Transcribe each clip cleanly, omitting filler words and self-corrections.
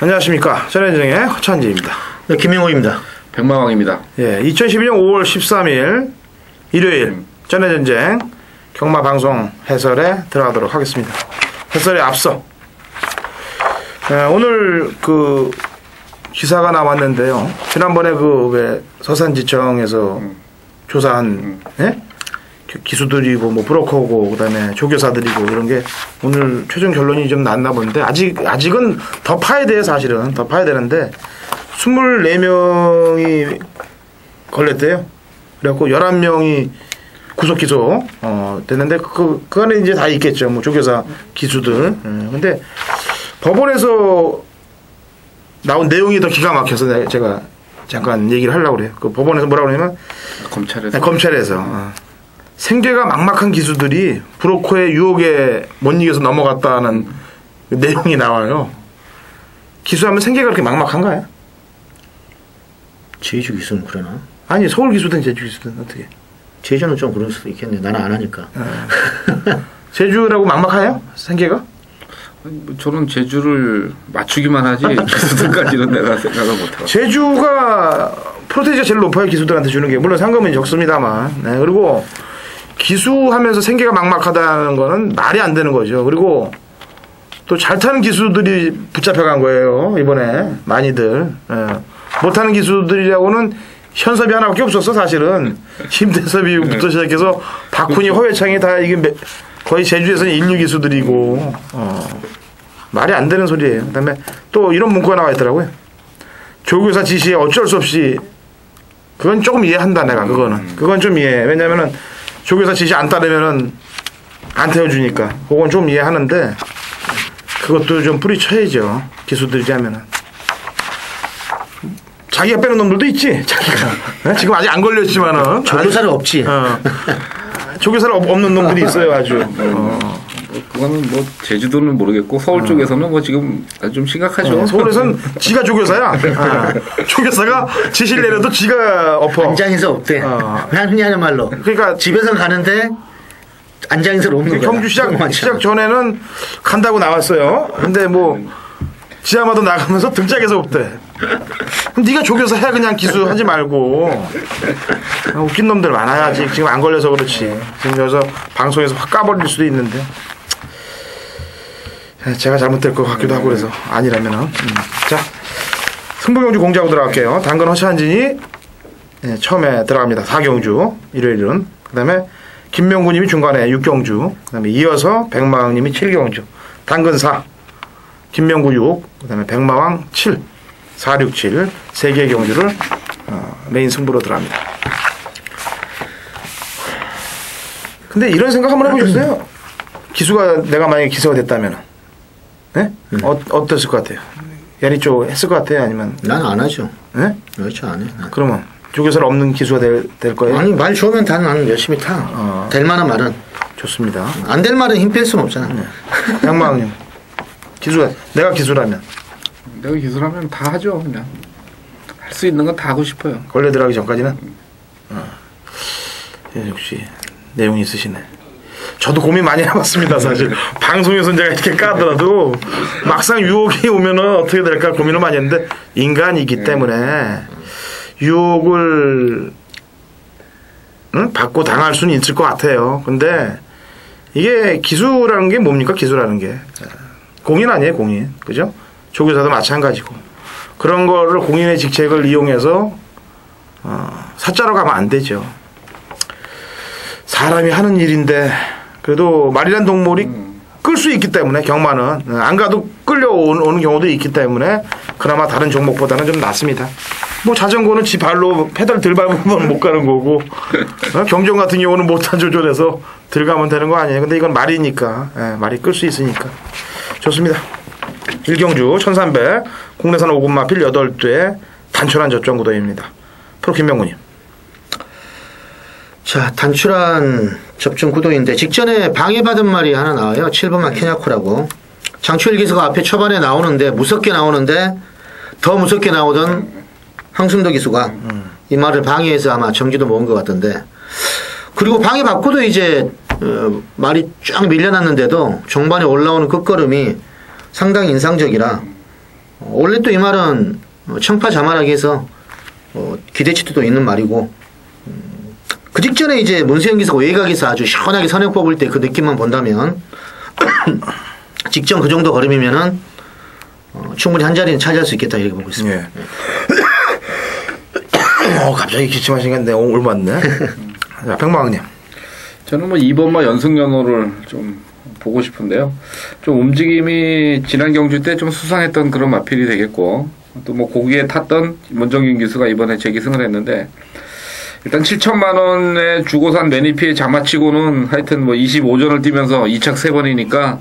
안녕하십니까. 전해진의 허찬지입니다. 네, 김명호입니다. 백마왕입니다. 예, 2012년 5월 13일 일요일 전해전쟁 경마방송 해설에 들어가도록 하겠습니다. 해설에 앞서 오늘 그 기사가 나왔는데요. 지난번에 그 왜 서산지청에서 조사한 예? 기수들이고 뭐 브로커고 그다음에 조교사들이고 이런 게 오늘 최종 결론이 좀 났나 본데 아직은 더 파야 돼요. 사실은 더 파야 되는데 24명이 걸렸대요. 그래갖고 11명이 구속 기소 됐는데 그 안에 이제 다 있겠죠. 뭐 조교사 기수들. 근데 법원에서 나온 내용이 더 기가 막혀서 제가 잠깐 얘기를 하려고 그래요. 그 법원에서 뭐라고 그러냐면 검찰에서 생계가 막막한 기수들이 브로커의 유혹에 못 이겨서 넘어갔다는 내용이 나와요. 기수하면 생계가 그렇게 막막한가요? 제주 기수는 그러나? 아니 서울 기수든 제주 기수든 어떻게? 제주는 좀 그럴 수도 있겠네. 나는 안 하니까. 제주라고 막막해요? 생계가? 저는 제주를 맞추기만 하지 기수들까지는 내가 생각을 못하고. 제주가 프로테이지가 제일 높아요. 기수들한테 주는 게. 물론 상금은 적습니다만. 네, 그리고 기수하면서 생계가 막막하다는 거는 말이 안 되는 거죠. 그리고 또 잘 타는 기수들이 붙잡혀간 거예요. 이번에 많이들. 못하는 기수들이라고는 현섭이 하나밖에 없었어. 사실은 김대섭이부터 시작해서 박훈이, 허회창이 다 이게 거의 제주에서는 인류 기수들이고 말이 안 되는 소리예요. 그다음에 또 이런 문구가 나와 있더라고요. 조교사 지시에 어쩔 수 없이 그건 조금 이해한다. 내가 그건 좀 이해해. 왜냐면은 조교사 지시 안 따르면은 안 태워주니까 그건 좀 이해하는데 그것도 좀 뿌리쳐야죠. 기수들이지 하면은 자기가 빼는 놈들도 있지. 자기가 지금 아직 안 걸렸지만은 조교사는 없지. 조교사는 없는 놈들이 있어요. 아주. 그거는 뭐 제주도는 모르겠고 서울 쪽에서는 뭐 지금 좀 심각하죠. 서울에서는 지가 조교사야. 조교사가 지시를 내려도 지가 엎어. 안장에서 없대. 왜 하느냐는 말로. 그러니까 집에서 가는데 안장에서 없는 거야. 경주 시작 전에는 간다고 나왔어요. 근데 뭐 지하마도 나가면서 등짝에서 없대. 그럼 네가 조교사 해. 그냥 기수하지 말고. 웃긴 놈들 많아요. 아직 지금 안 걸려서 그렇지. 지금 여기서 방송에서 확 까버릴 수도 있는데 제가 잘못될 것 같기도 하고 그래서 아니라면은 자 승부경주 공지하고 들어갈게요. 당근 허찬진이 처음에 들어갑니다. 4경주 일요일은. 그 다음에 김명구님이 중간에 6경주. 그 다음에 이어서 백마왕님이 7경주. 당근 4 김명구 6 그 다음에 백마왕 7 467 3개의 경주를 메인 승부로 들어갑니다. 근데 이런 생각 한번 해보셨어요? 기수가 내가 만약에 기수가 됐다면 네? 어땠을 것 같아요? 야리 쪽 했을 것 같아요? 아니면 난 안 하죠. 네? 그렇죠. 안 해. 난. 그러면 조교사를 없는 기수가 될 거예요? 아니 말 좋으면 나는 열심히 타. 될 만한 말은 좋습니다. 안 될 말은 힘 뺄 수는 없잖아. 양마왕님 기수가 내가 기수라면 내가 기수라면 다 하죠. 그냥 할 수 있는 건 다 하고 싶어요. 걸레 들어가기 전까지는 역시 내용이 있으시네. 저도 고민 많이 해봤습니다. 사실 방송에서 제가 이렇게 까더라도 막상 유혹이 오면은 어떻게 될까 고민을 많이 했는데 인간이기 때문에 유혹을 받고 당할 수는 있을 것 같아요. 근데 이게 기수라는 게 뭡니까? 기수라는 게 공인 아니에요. 공인. 그죠? 조교사도 마찬가지고 그런 거를 공인의 직책을 이용해서 사자로 가면 안 되죠. 사람이 하는 일인데 그래도 말이란 동물이 끌 수 있기 때문에 경마는 안 가도 끌려오는 경우도 있기 때문에 그나마 다른 종목보다는 좀 낫습니다. 뭐 자전거는 지 발로 페달 들 밟으면 못 가는 거고 경정 같은 경우는 모터 조절해서 들어가면 되는 거 아니에요. 근데 이건 말이니까 말이 끌 수 있으니까 좋습니다. 1경주 1300 국내산 5군 마필 8대 단촐한 접전구도입니다. 프로 김명구님. 자, 단출한 접종 구도인데 직전에 방해받은 말이 하나 나와요. 7번 마키냐코라고. 장추일 기수가 앞에 초반에 나오는데 무섭게 나오는데 더 무섭게 나오던 황순도 기수가 이 말을 방해해서 아마 정지도 먹은 것 같던데. 그리고 방해받고도 이제 말이 쫙 밀려났는데도 종반에 올라오는 끝걸음이 상당히 인상적이라 원래 또 이 말은 청파자만하게 해서 기대치도 있는 말이고 그 직전에 이제 문세영 기사가 외곽에서 아주 시원하게 선행 뽑을 때 그 느낌만 본다면 직전 그 정도 걸음이면은 충분히 한 자리는 차지할 수 있겠다 이렇게 보고 있습니다. 예. 갑자기 기침하신 건데 오늘 맞네. 자, 백마왕님. 저는 뭐 2번마 연승연호를 좀 보고 싶은데요. 좀 움직임이 지난 경주 때 좀 수상했던 그런 마필이 되겠고 또 뭐 고기에 탔던 문정균 기수가 이번에 재기승을 했는데 일단 7천만 원에 주고 산 매니피의 자마치고는 하여튼 뭐 25전을 뛰면서 2착 3번이니까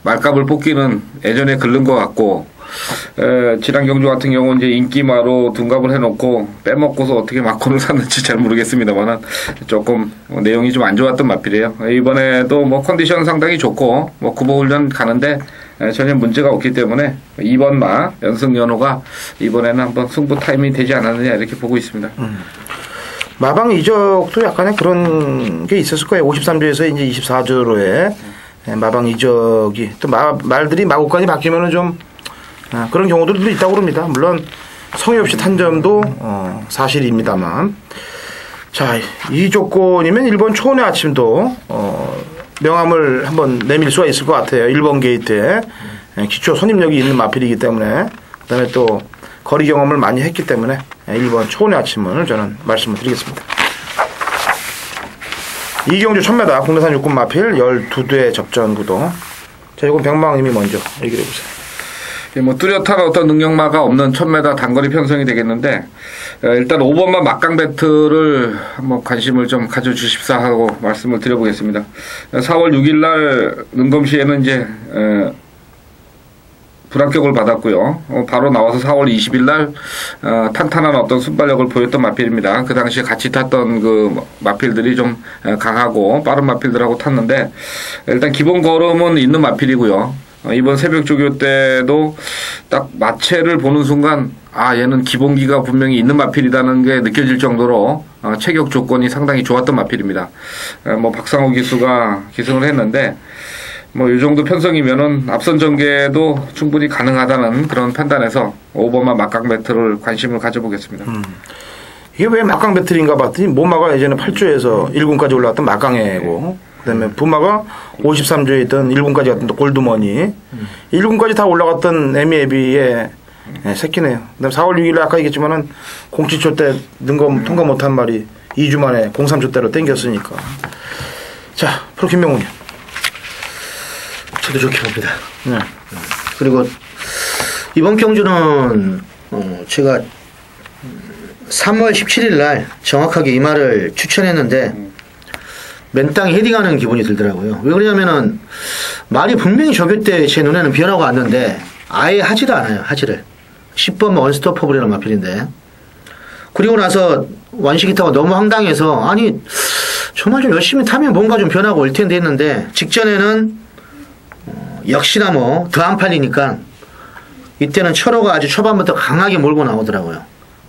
말값을 뽑기는 예전에 긁는 것 같고 지난 경주 같은 경우는 이제 인기마로 둔갑을 해놓고 빼먹고서 어떻게 마콘을 샀는지 잘 모르겠습니다만 조금 내용이 좀 안 좋았던 마필이에요. 이번에도 뭐 컨디션 상당히 좋고 뭐 구보훈련 가는데 전혀 문제가 없기 때문에 2번마 연승연호가 이번에는 한번 승부 타임이 되지 않았느냐 이렇게 보고 있습니다. 마방 이적도 약간의 그런 게 있었을 거예요. 53조에서 이제 24조로의 마방 이적이 또 말들이 마구간이 바뀌면은 좀 그런 경우들도 있다고 그럽니다. 물론 성의 없이 탄 점도 사실입니다만. 자, 이 조건이면 1번 초원의 아침도 명함을 한번 내밀 수가 있을 것 같아요. 1번 게이트에 기초 선임력이 있는 마필이기 때문에 그다음에 또 거리 경험을 많이 했기 때문에 1번 초원의 아침을 저는 말씀을 드리겠습니다. 이경주 1000m 국내산 육군 마필 12대 접전 구도. 자, 이건 백마왕님이 먼저 얘기를 해보세요. 뭐 뚜렷한 어떤 능력마가 없는 1000m 단거리 편성이 되겠는데 일단 5번만 막강 배틀을 한번 관심을 좀 가져주십사 하고 말씀을 드려보겠습니다. 4월 6일날 능검시에는 이제 불합격을 받았고요. 바로 나와서 4월 20일날 탄탄한 어떤 순발력을 보였던 마필입니다. 그 당시에 같이 탔던 그 마필들이 좀 강하고 빠른 마필들하고 탔는데 일단 기본 걸음은 있는 마필이고요. 이번 새벽 조교 때도 딱 마체를 보는 순간 얘는 기본기가 분명히 있는 마필이라는 게 느껴질 정도로 체격 조건이 상당히 좋았던 마필입니다. 뭐 박상호 기수가 기승을 했는데 뭐 이 정도 편성이면은 앞선 전개도 충분히 가능하다는 그런 판단에서 5번만 막강 배틀을 관심을 가져보겠습니다. 이게 왜 막강 배틀인가 봤더니 모마가 예전에 8조에서 1군까지 올라왔던 막강해고 그다음에 부마가 53조에 있던 1군까지 갔던 골드머니 1군까지 다 올라갔던 에미에비의 새끼네요. 그다음에 4월 6일에 아까 얘기했지만은 07초 때 능검 통과 못한 말이 2주 만에 03초 때로 땡겼으니까. 자, 프로 김명훈님. 저도 좋게 봅니다. 그리고 이번 경주는 제가 3월 17일 날 정확하게 이 말을 추천했는데 맨땅에 헤딩하는 기분이 들더라고요. 왜 그러냐면은 말이 분명히 조교 때 제 눈에는 변화가 왔는데 아예 하지도 않아요. 하지를 10번 원스토퍼블이라는 마필인데 그리고 나서 완식이 타고 너무 황당해서 아니 정말 좀 열심히 타면 뭔가 좀 변화가 올 텐데 했는데 직전에는 역시나 뭐 더 안 팔리니까 이때는 철호가 아주 초반부터 강하게 몰고 나오더라고요.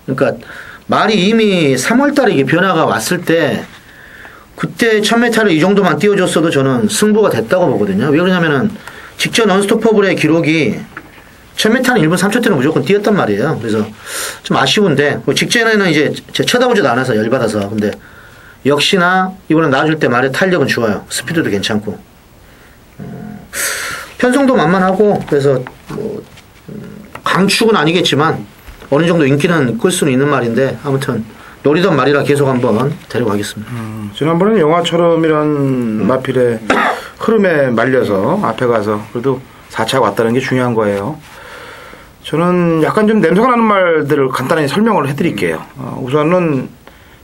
그러니까 말이 이미 3월달에 이게 변화가 왔을 때 그때 1000m를 이 정도만 띄워줬어도 저는 승부가 됐다고 보거든요. 왜 그러냐면은 직전 언스토퍼블의 기록이 1000m는 1분 3초 때는 무조건 뛰었단 말이에요. 그래서 좀 아쉬운데 직전에는 이제 제가 쳐다보지도 않아서 열받아서 근데 역시나 이번에 나와줄 때 말의 탄력은 좋아요. 스피드도 괜찮고 편성도 만만하고 그래서 뭐 강축은 아니겠지만 어느 정도 인기는 끌 수는 있는 말인데 아무튼 노리던 말이라 계속 한번 데려가겠습니다. 지난번에는 영화처럼이란 마필의 흐름에 말려서 앞에 가서 그래도 4차 왔다는 게 중요한 거예요. 저는 약간 좀 냄새가 나는 말들을 간단히 설명을 해드릴게요. 우선은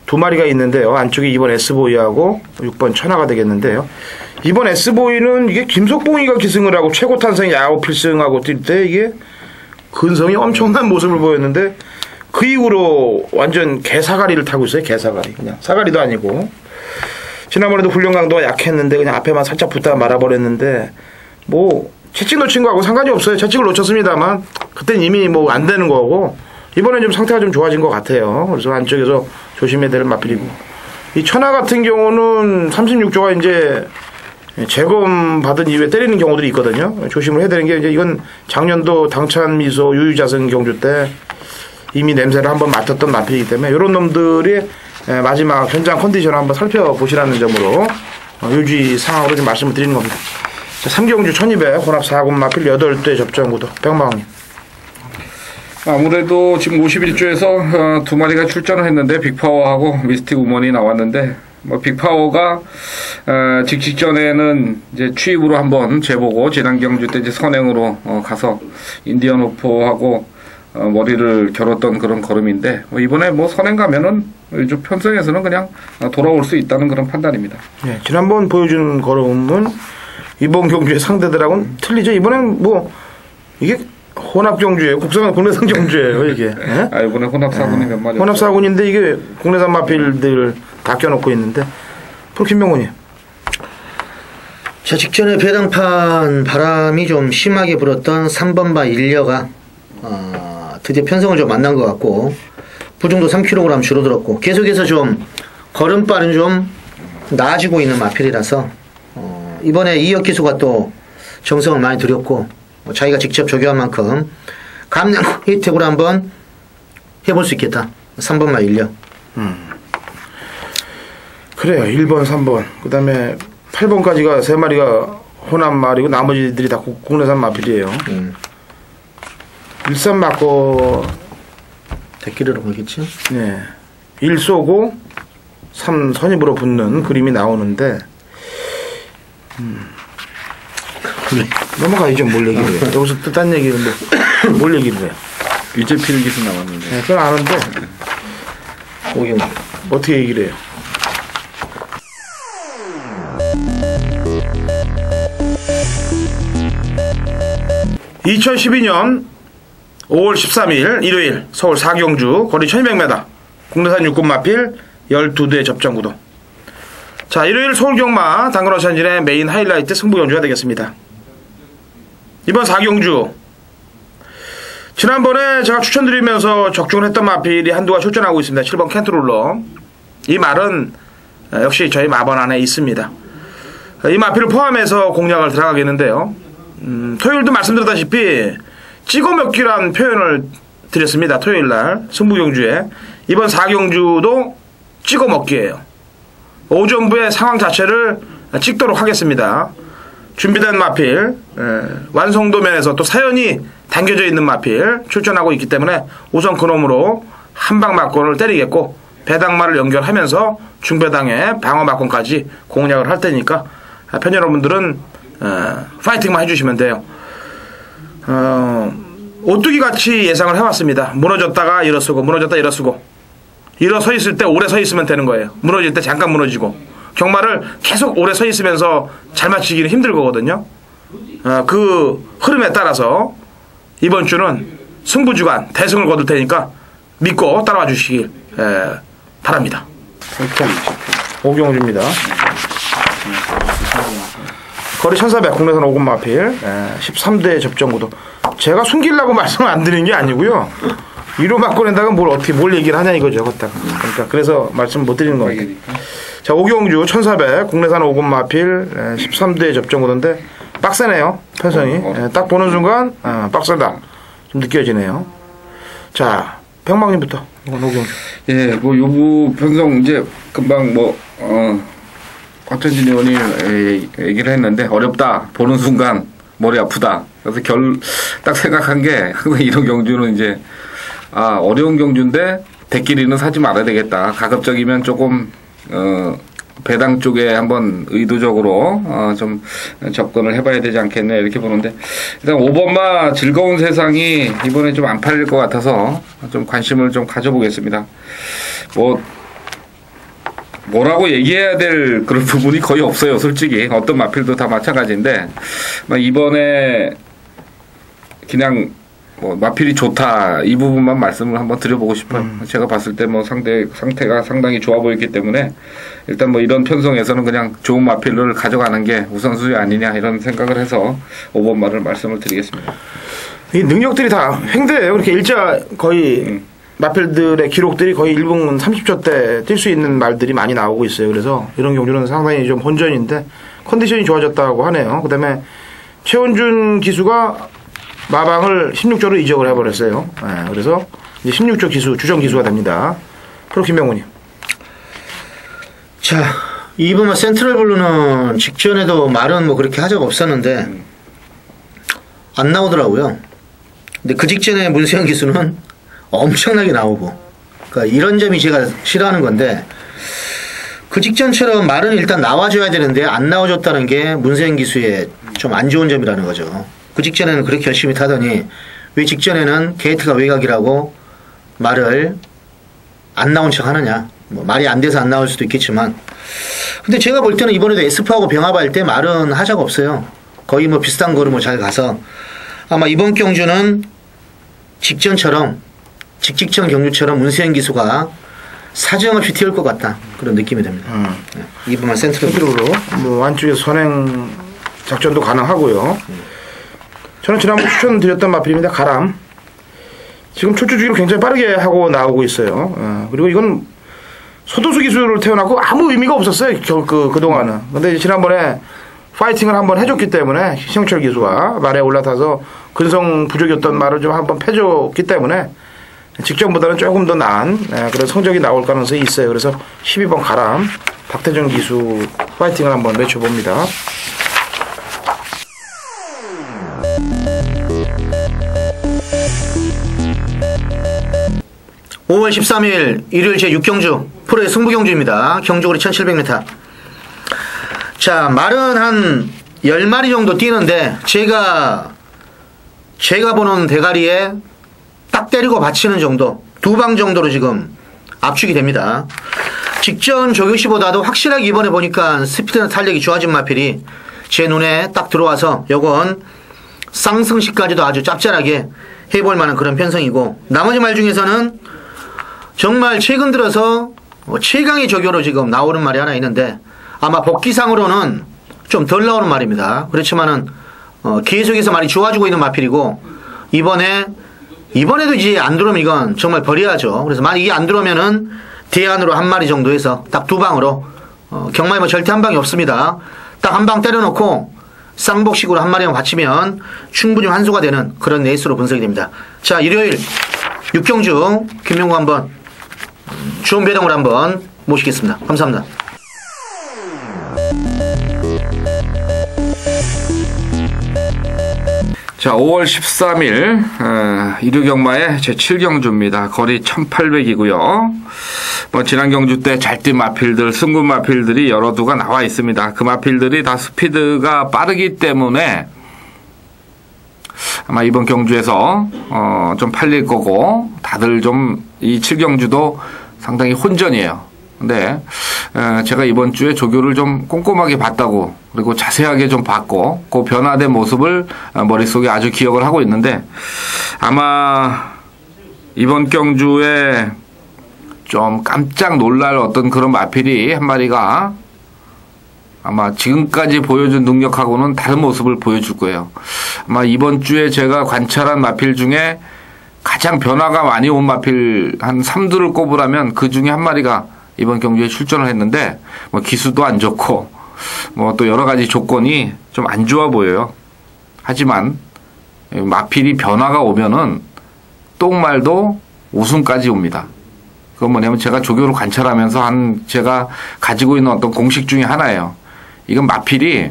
두 마리가 있는데요. 안쪽에 2번 S보이하고 6번 천하가 되겠는데요. 2번 S보이는 이게 김석봉이가 기승을 하고 최고 탄성이 야구 필승하고 뛸 때 이게 근성이 엄청난 모습을 보였는데 그 이후로 완전 개사가리를 타고 있어요. 개사가리. 그냥 사가리도 아니고. 지난번에도 훈련 강도가 약했는데 그냥 앞에만 살짝 붙다가 말아버렸는데 뭐 채찍 놓친 거하고 상관이 없어요. 채찍을 놓쳤습니다만 그땐 이미 뭐 안 되는 거고 이번엔 좀 상태가 좀 좋아진 것 같아요. 그래서 안쪽에서 조심해야 될 마필이고 이 천하 같은 경우는 36조가 이제 재검 받은 이후에 때리는 경우들이 있거든요. 조심을 해야 되는 게 이제 이건 작년도 당찬 미소 유유자승 경주 때 이미 냄새를 한번 맡았던 마필이기 때문에 이런 놈들이 마지막 현장 컨디션을 한번 살펴보시라는 점으로 유지 상황으로 좀 말씀을 드리는 겁니다. 자, 3경주 1200 혼합 4군 마필 8대 접전 구도 백마왕님. 아무래도 지금 51조에서 두 마리가 출전을 했는데 빅파워하고 미스틱 우먼이 나왔는데 뭐 빅파워가 직전에는 이제 취입으로 한번 재보고 지난 경주 때 이제 선행으로 가서 인디언 호퍼하고 머리를 겨뤘던 그런 걸음인데 이번에 뭐 선행 가면은 좀 편성에서는 그냥 돌아올 수 있다는 그런 판단입니다. 네, 지난번 보여준 걸음은 이번 경주의 상대들하고는 틀리죠. 이번엔 뭐 이게 혼합 경주예요. 국산 국내산 경주예요. 이게. 네? 이번에 혼합 사군이 몇 마리? 혼합 사군인데 이게 국내산 마필들 다 껴놓고 있는데 김명훈이. 자, 직전에 배당판 바람이 좀 심하게 불었던 3번바 일려가 드디어 편성을 좀 만난 것 같고 부중도 3kg 줄어들었고 계속해서 좀 걸음발은 좀 나아지고 있는 마필이라서 이번에 이혁 기수가 또 정성을 많이 들였고 자기가 직접 조교한 만큼 감량 혜택으로 한번 해볼 수 있겠다. 3번만 일려. 그래요. 1번, 3번. 그 다음에 8번까지가 3마리가 혼합 말이고 나머지들이 다 국내산 마필이에요. 13 맞고 대기르러 걸겠지? 네. 1 쏘고 3 선입으로 붙는 그림이 나오는데 넘어가야죠. 뭘 얘기를 해요. 여기서 또 딴 얘기를 뭘 얘기를 해요. 유재필 기수 나왔는데. 네, 그건 아는데 어떻게 얘기를 해요. (2012년 5월 13일) 일요일 서울 사경주 거리 1200m 국내산 육군 마필 12대 접전구도. 자, 일요일 서울 경마 당근어션진의 메인 하이라이트 승부 경주가 되겠습니다. 이번 사경주 지난번에 제가 추천드리면서 적중을 했던 마필이 한두가 출전하고 있습니다. 7번 켄트롤러. 이 말은 역시 저희 마번 안에 있습니다. 이 마필을 포함해서 공략을 들어가겠는데요. 토요일도 말씀드렸다시피 찍어 먹기란 표현을 드렸습니다. 토요일날 승부경주에. 이번 4경주도 찍어 먹기예요. 오전부의 상황 자체를 찍도록 하겠습니다. 준비된 마필, 완성도 면에서 또 사연이 담겨져 있는 마필 출전하고 있기 때문에 우선 그놈으로 한방 막권을 때리겠고 배당말을 연결하면서 중배당의 방어 막권까지 공략을 할 테니까 편 여러분들은 파이팅만 해주시면 돼요. 오뚜기 같이 예상을 해왔습니다. 무너졌다가 일어서고 무너졌다 일어서고 일어서 있을 때 오래 서 있으면 되는 거예요. 무너질 때 잠깐 무너지고 경마를 계속 오래 서 있으면서 잘 맞추기는 힘들 거거든요. 그 흐름에 따라서 이번 주는 승부주간 대승을 거둘 테니까 믿고 따라와 주시길 바랍니다. 오경주입니다. 거리 1400 국내산 5군 마필 13대 접전구도. 제가 숨기려고 말씀을 안 드리는 게 아니고요. 위로 바꿔낸다가 뭘 얘기를 하냐 이거죠. 그러니까 그래서 말씀 못 드리는 겁니다. 자, 오경주 1400 국내산 5군 마필 13대 접전구도인데 빡세네요. 편성이. 딱 보는 순간 빡세다 좀 느껴지네요. 자, 백망님부터 오경주. 예, 뭐 요부 편성 이제 금방 곽천진 의원이 얘기를 했는데 어렵다. 보는 순간 머리 아프다. 그래서 딱 생각한 게 항상 이런 경주는 이제 어려운 경주인데 대끼리는 사지 말아야 되겠다. 가급적이면 조금 배당 쪽에 한번 의도적으로 좀 접근을 해봐야 되지 않겠냐 이렇게 보는데 일단 5번마 즐거운 세상이 이번에 좀 안 팔릴 것 같아서 좀 관심을 좀 가져보겠습니다. 뭐라고 얘기해야 될 그런 부분이 거의 없어요. 솔직히 어떤 마필도 다 마찬가지인데 이번에 그냥 마필이 좋다 이 부분만 말씀을 한번 드려보고 싶어요. 제가 봤을 때 상태가 상당히 좋아 보였기 때문에 일단 이런 편성에서는 그냥 좋은 마필을 가져가는 게 우선순위 아니냐 이런 생각을 해서 5번 말을 말씀을 드리겠습니다. 이 능력들이 다 횡대예요. 그렇게 일자 거의 마필들의 기록들이 거의 1분 30초 때 뛸 수 있는 말들이 많이 나오고 있어요. 그래서 이런 경주는 상당히 좀 혼전인데 컨디션이 좋아졌다고 하네요. 그 다음에 최원준 기수가 마방을 16조로 이적을 해버렸어요. 네, 그래서 이제 16조 기수, 주전 기수가 됩니다. 프로 김명훈님. 자, 이번 센트럴 블루는 직전에도 말은 뭐 그렇게 하자가 없었는데 안 나오더라고요. 근데 그 직전에 문세영 기수는 엄청나게 나오고, 그러니까 이런 점이 제가 싫어하는 건데, 그 직전처럼 말은 일단 나와줘야 되는데 안 나와줬다는 게 문세영 기수의 좀 안 좋은 점이라는 거죠. 그 직전에는 그렇게 열심히 타더니 왜 직전에는 게이트가 외곽이라고 말을 안 나온 척 하느냐. 뭐 말이 안 돼서 안 나올 수도 있겠지만, 근데 제가 볼 때는 이번에도 에스프하고 병합할 때 말은 하자가 없어요. 거의 뭐 비슷한 걸음을 잘 가서 아마 이번 경주는 직전 경주처럼 문세영 기수가 사정없이 튀을 것 같다, 그런 느낌이 듭니다. 네. 이번만 센트럴로 뭐 안쪽에서 선행 작전도 가능하고요. 저는 지난번 추천드렸던 마필입니다. 가람. 지금 초초 주기를 굉장히 빠르게 하고 나오고 있어요. 그리고 이건 소도수 기술을 태어나고 아무 의미가 없었어요. 그동안은. 근데 지난번에 파이팅을 한번 해줬기 때문에 희영철 기수가 말에 올라타서 근성 부족이었던 말을 좀 한번 패줬기 때문에 직전보다는 조금 더 나은 그런 성적이 나올 가능성이 있어요. 그래서 12번 가람 박태정 기수 파이팅을 한번 외쳐봅니다. 5월 13일 일요일 제6경주 프로의 승부경주입니다. 경주거리 1700m. 자, 말은 한 10마리 정도 뛰는데 제가 보는 대가리에 딱 때리고 받치는 정도, 2방 정도로 지금 압축이 됩니다. 직전 조교시보다도 확실하게 이번에 보니까 스피드나 탄력이 좋아진 마필이 제 눈에 딱 들어와서 요건 쌍승시까지도 아주 짭짤하게 해볼 만한 그런 편성이고, 나머지 말 중에서는 정말 최근 들어서 최강의 조교로 지금 나오는 말이 하나 있는데 아마 복귀상으로는 좀 덜 나오는 말입니다. 그렇지만은 계속해서 말이 좋아지고 있는 마필이고, 이번에도 이제 안 들어오면 이건 정말 버려야죠. 그래서 만약 이게 안 들어오면은 대안으로 한 마리 정도 해서 딱 2방으로 경마에 뭐 절대 한 방이 없습니다. 딱 한 방 때려놓고 쌍복식으로 한 마리만 받치면 충분히 환수가 되는 그런 레이스로 분석이 됩니다. 자, 일요일 6경주 김명구 한번 좋은 배당으로 한번 모시겠습니다. 감사합니다. 자, 5월 13일 일요경마의 제7경주입니다. 거리 1800이고요. 뭐 지난 경주 때 잘 뛴 마필들, 승부 마필들이 여러 두가 나와 있습니다. 그 마필들이 다 스피드가 빠르기 때문에 아마 이번 경주에서 좀 팔릴 거고, 다들 좀 이 7경주도 상당히 혼전이에요. 근데 제가 이번 주에 조교를 좀 꼼꼼하게 봤다고, 그리고 자세하게 좀 봤고, 그 변화된 모습을 머릿속에 아주 기억을 하고 있는데, 아마 이번 경주에 좀 깜짝 놀랄 어떤 그런 마필이 한 마리가 아마 지금까지 보여준 능력하고는 다른 모습을 보여줄 거예요. 아마 이번 주에 제가 관찰한 마필 중에 가장 변화가 많이 온 마필 한 3두를 꼽으라면 그 중에 한 마리가 이번 경주에 출전을 했는데, 뭐 기수도 안 좋고 뭐 또 여러 가지 조건이 좀 안 좋아 보여요. 하지만 마필이 변화가 오면은 똥말도 우승까지 옵니다. 그건 뭐냐면 제가 조교를 관찰하면서 제가 가지고 있는 어떤 공식 중에 하나예요. 이건 마필이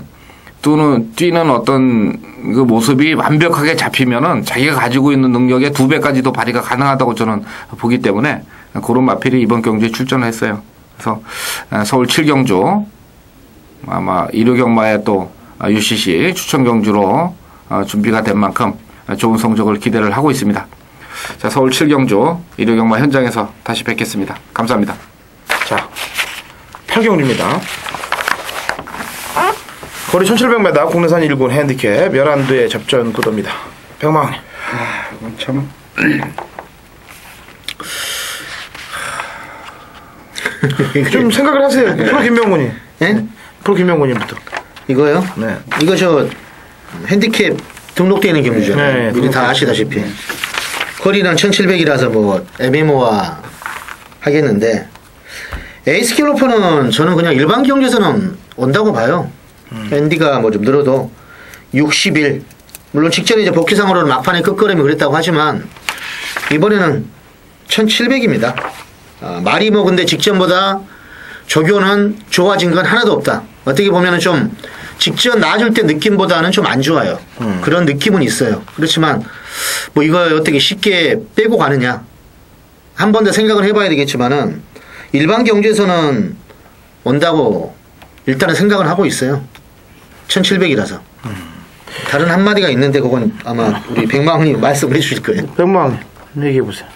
뛰는 어떤 그 모습이 완벽하게 잡히면은 자기가 가지고 있는 능력의 2배까지도 발휘가 가능하다고 저는 보기 때문에 그런 마필이 이번 경주에 출전을 했어요. 그래서 서울 7경주 아마 일요경마에 또 UCC 추천 경주로 준비가 된 만큼 좋은 성적을 기대를 하고 있습니다. 자, 서울 7경주 일요경마 현장에서 다시 뵙겠습니다. 감사합니다. 자, 8경주입니다. 거리 1700m 국내산 1군 핸디캡 11두의 접전 구도입니다. 백망. 이건 참. 좀 생각을 하세요. 프로 김명훈이. 네? 프로 김명훈님부터. 이거요? 네. 이거 저 핸디캡 등록되어 있는 경주죠. 네, 우리 다 아시다시피. 거리는 1700이라서 뭐 애매모호 하겠는데, 에이스 킬로퍼는 저는 그냥 일반 경주에서는 온다고 봐요. 앤디가 뭐 좀 늘어도 60일. 물론 직전에 이제 복귀상으로는 막판에 끝걸음이 그랬다고 하지만 이번에는 1700입니다. 말이 뭐 근데 직전보다 조교는 좋아진 건 하나도 없다. 어떻게 보면은 좀 직전 나아질 때 느낌보다는 좀 안 좋아요. 그런 느낌은 있어요. 그렇지만 뭐 이걸 어떻게 쉽게 빼고 가느냐. 한 번 더 생각을 해봐야 되겠지만은 일반 경주에서는 온다고 일단은 생각을 하고 있어요. 1700이라서. 다른 한마디가 있는데 그건 아마 우리 백마왕님 말씀을 해주실 거예요. 백마왕 얘기해보세요.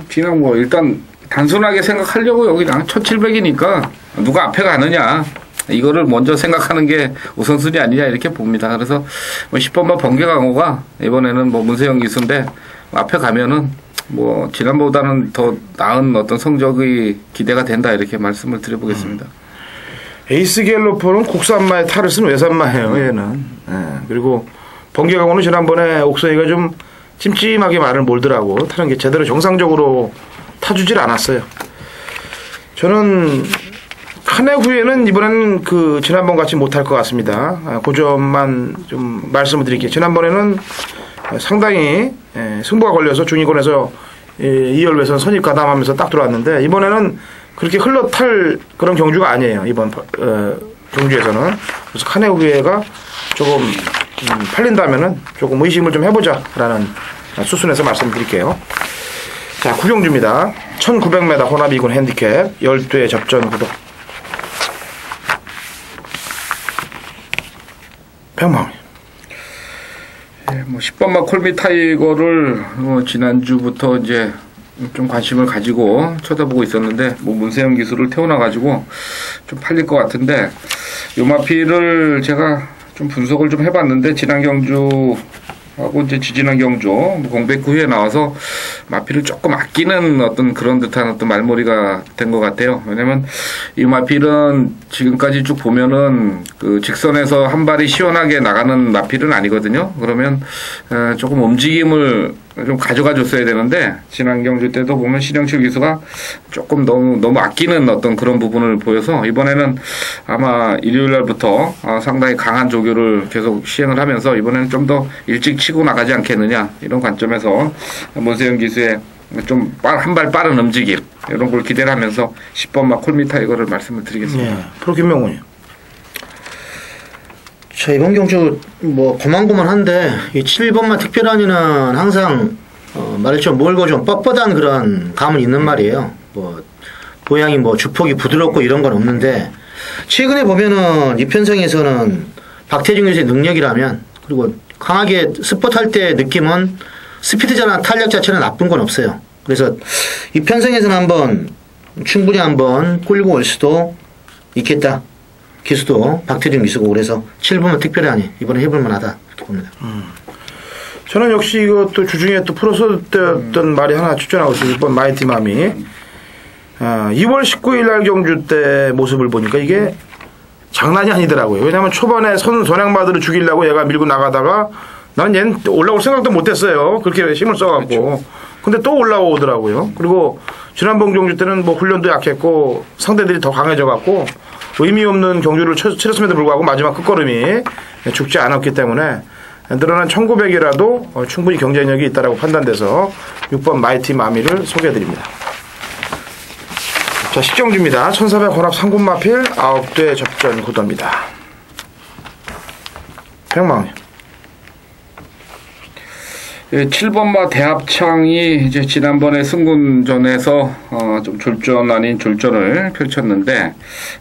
그냥 뭐 일단 단순하게 생각하려고 여기 1700이니까 누가 앞에 가느냐 이거를 먼저 생각하는 게 우선순위 아니냐 이렇게 봅니다. 그래서 뭐 10번마 번개강호가 이번에는 뭐 문세영 기수인데 앞에 가면은 뭐 지난보다는 더 나은 어떤 성적이 기대가 된다 이렇게 말씀을 드려보겠습니다. 에이스 갤로퍼는 국산마의 탈을 쓴 외산마예요. 얘는. 그리고 번개강호는 지난번에 옥서이가 좀 찜찜하게 말을 몰더라고. 타는 게 제대로 정상적으로 타주질 않았어요. 저는 한 해 후에는 이번에는 그 지난번 같이 못할 것 같습니다. 그 점만 좀 말씀을 드릴게요. 지난번에는 상당히 승부가 걸려서 중위권에서 2열배선 선입 가담하면서 딱 들어왔는데 이번에는 그렇게 흘러탈 그런 경주가 아니에요. 이번 경주에서는. 그래서 한 해 후에가 조금 팔린다면은 조금 의심을 좀 해보자라는 수순에서 말씀드릴게요. 자, 구경주입니다. 1900m 혼합 2군 핸디캡 12회 접전 구독. 백마왕. 뭐 10번마 콜미 타이거를 지난주부터 이제 좀 관심을 가지고 쳐다보고 있었는데 뭐 문세영 기수를 태워놔가지고 좀 팔릴 것 같은데 요 마피를 제가 좀 분석을 좀 해봤는데 지난 경주하고 이제 지지난 경주 공백 후에 나와서 마피를 조금 아끼는 어떤 그런 듯한 어떤 말머리가 된 것 같아요. 왜냐면 이 마필은 지금까지 쭉 보면은 그 직선에서 한 발이 시원하게 나가는 마필은 아니거든요. 그러면 조금 움직임을 좀 가져가 줬어야 되는데 지난 경주 때도 보면 신영철 기수가 조금 너무 아끼는 어떤 그런 부분을 보여서 이번에는 아마 일요일 날부터 상당히 강한 조교를 계속 시행을 하면서 이번에는 좀 더 일찍 치고 나가지 않겠느냐 이런 관점에서 문세영 기수의 좀 한 발 빠른 움직임 이런 걸 기대를 하면서 10번마 콜미타 이거를 말씀을 드리겠습니다. 네, 프로 김명훈이요. 자, 이번 경주 뭐 고만고만한데 이 7번마 특별한이는 항상 말을 좀 몰고 좀 뻣뻣한 그런 감은 있는 말이에요. 뭐 모양이 뭐 주폭이 부드럽고 이런 건 없는데 최근에 보면은 이 편성에서는 박태중 교수의 능력이라면 그리고 강하게 스포트할 때 느낌은 스피드잖아 탄력 자체는 나쁜 건 없어요. 그래서 이 편성에서는 한번 충분히 한번 끌고 올 수도 있겠다. 기수도 박태중 기수고 그래서 7번은 특별히 아니 이번에 해볼 만하다 이렇게 봅니다. 저는 역시 이것도 주중에 또 프로서 때였던 말이 하나 추천하고 있어요. 이번 마이티맘이 2월 19일 날 경주 때 모습을 보니까 이게 장난이 아니더라고요. 왜냐하면 초반에 선행마들을 죽이려고 얘가 밀고 나가다가 난 얘는 올라올 생각도 못했어요. 그렇게 힘을 써갖고. 그렇죠. 근데 또 올라오더라고요. 그리고 지난번 경주 때는 뭐 훈련도 약했고 상대들이 더 강해져갖고 의미 없는 경주를 치렀음에도 불구하고 마지막 끝걸음이 죽지 않았기 때문에 늘어난 1900이라도 충분히 경쟁력이 있다라고 판단돼서 6번 마이티 마미를 소개해드립니다. 자, 식정주입니다. 1400 혼합 3군 마필 9대 접전 구도입니다. 백망. 7번마 대합창이 이제 지난번에 승군전에서 좀 졸전 아닌 졸전을 펼쳤는데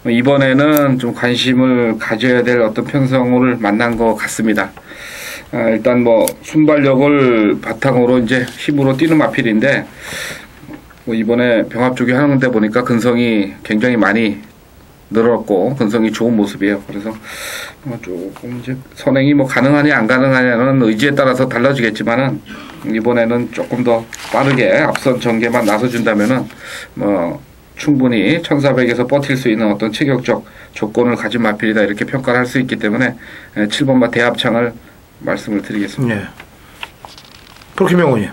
이번에는 좀 관심을 가져야 될 어떤 편성을 만난 것 같습니다. 일단 뭐 순발력을 바탕으로 이제 힘으로 뛰는 마필인데 뭐 이번에 병합 쪽이 하는데 보니까 근성이 굉장히 많이 늘었고 근성이 좋은 모습이에요. 그래서 조금 이제 선행이 뭐 가능하냐 안 가능하냐는 의지에 따라서 달라지겠지만은 이번에는 조금 더 빠르게 앞선 전개만 나서준다면은 뭐 충분히 1400에서 버틸 수 있는 어떤 체격적 조건을 가진 마필이다 이렇게 평가를 할 수 있기 때문에 7번마 대합창을 말씀을 드리겠습니다. 네. 프로 김명훈이요.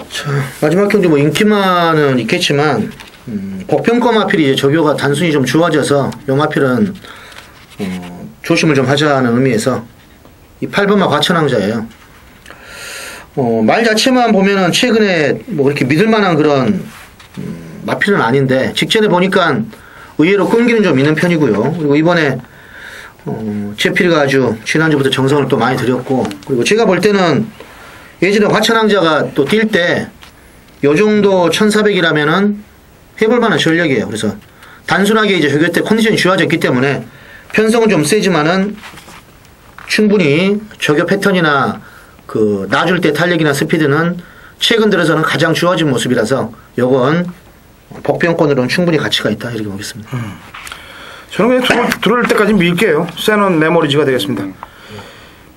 자, 마지막 경주 뭐 인기만은 있겠지만 복평거 마필이 조교가 단순히 좀 좋아져서 요 마필은 조심을 좀 하자는 의미에서 이 8번마 과천왕자예요. 말 자체만 보면은 최근에 뭐 이렇게 믿을 만한 그런 마필은 아닌데 직전에 보니까 의외로 끈기는 좀 있는 편이고요. 그리고 이번에 제필이가 아주 지난주부터 정성을 또 많이 들였고, 그리고 제가 볼 때는 예전에 과천왕자가 또 뛸 때 요 정도 1400이라면은 해볼 만한 전력이에요. 그래서 단순하게 이제 조교 때 컨디션이 좋아졌기 때문에 편성은 좀 세지만은 충분히 저격 패턴이나 그 놔줄 때 탄력이나 스피드는 최근 들어서는 가장 좋아진 모습이라서 요건 복병권으로는 충분히 가치가 있다 이렇게 보겠습니다. 저는 그냥 들어올 때까지 밀게요. 세논 메모리즈가 되겠습니다.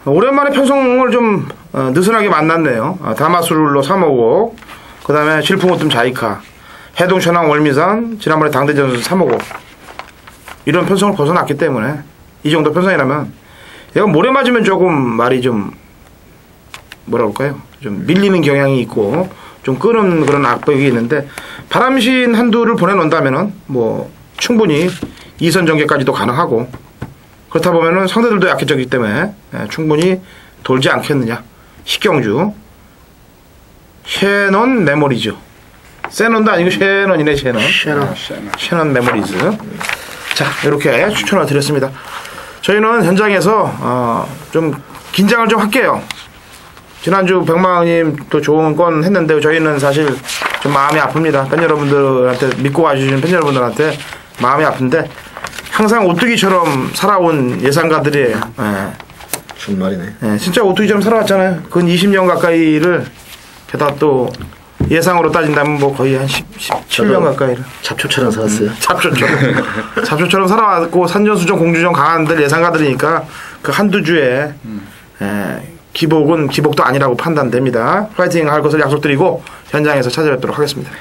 오랜만에 편성을 좀 느슨하게 만났네요. 다마술로 355, 그 다음에 실풍오뜸 자이카, 해동천왕 월미산, 지난번에 당대전 선수 355 이런 편성을 벗어났기 때문에 이 정도 편성이라면 얘가 모래 맞으면 조금 말이 좀 뭐라 그럴까요? 좀 밀리는 경향이 있고 좀 끄는 그런 악벽이 있는데 바람신 한두를 보내놓는다면은 뭐 충분히 2선 전개까지도 가능하고 그렇다 보면은 상대들도 약해졌기 때문에 충분히 돌지 않겠느냐. 식경주 셰넌 메모리즈, 세논도 아니고 셰넌이네. 셰넌 메모리즈. 자, 이렇게 추천을 드렸습니다. 저희는 현장에서 좀 긴장을 좀 할게요. 지난주 백마님 또 좋은 건 했는데 저희는 사실 좀 마음이 아픕니다. 팬 여러분들한테 믿고 와주시는 팬 여러분들한테 마음이 아픈데 항상 오뚜기처럼 살아온 예상가들이에요. 정말이네. 진짜 오뚜기처럼 살아왔잖아요. 근 20년 가까이를 게다가 또 예상으로 따진다면 뭐 거의 한 17년 가까이를 잡초처럼 살았어요. 잡초처럼 살아왔고 산전수전 공주전 강한들 예상가들이니까 그 한두 주에 기복은 기복도 아니라고 판단됩니다. 파이팅 할 것을 약속드리고 현장에서 찾아뵙도록 하겠습니다.